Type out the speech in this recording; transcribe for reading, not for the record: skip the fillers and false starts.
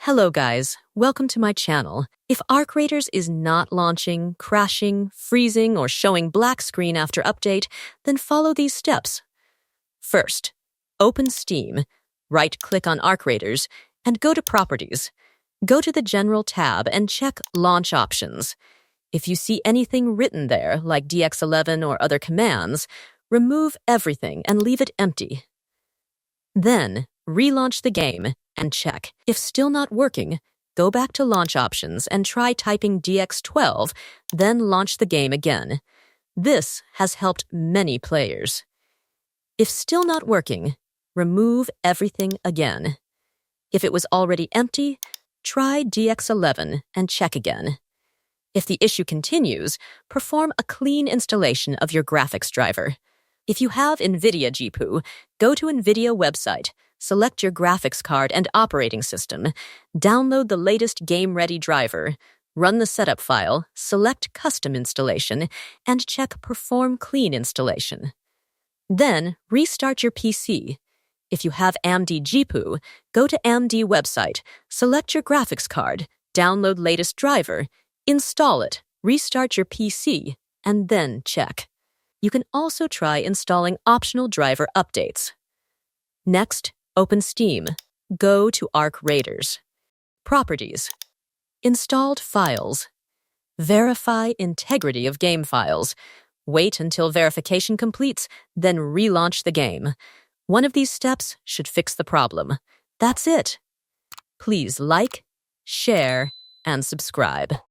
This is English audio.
Hello guys, welcome to my channel. If Arc Raiders is not launching, crashing, freezing, or showing black screen after update, then follow these steps. First, open Steam, right-click on Arc Raiders, and go to Properties. Go to the General tab and check Launch Options. If you see anything written there, like DX11 or other commands, remove everything and leave it empty. Then, relaunch the game and check. If still not working, go back to Launch Options and try typing DX12, then launch the game again. This has helped many players. If still not working, remove everything again. If it was already empty, try DX11 and check again. If the issue continues, perform a clean installation of your graphics driver. If you have NVIDIA GPU, go to NVIDIA website, select your graphics card and operating system, download the latest game-ready driver, run the setup file, select Custom Installation, and check Perform Clean Installation. Then, restart your PC. If you have AMD GPU, go to AMD website, select your graphics card, download latest driver, install it, restart your PC, and then check. You can also try installing optional driver updates. Next, open Steam. Go to Arc Raiders. Properties. Installed files. Verify integrity of game files. Wait until verification completes, then relaunch the game. One of these steps should fix the problem. That's it. Please like, share, and subscribe.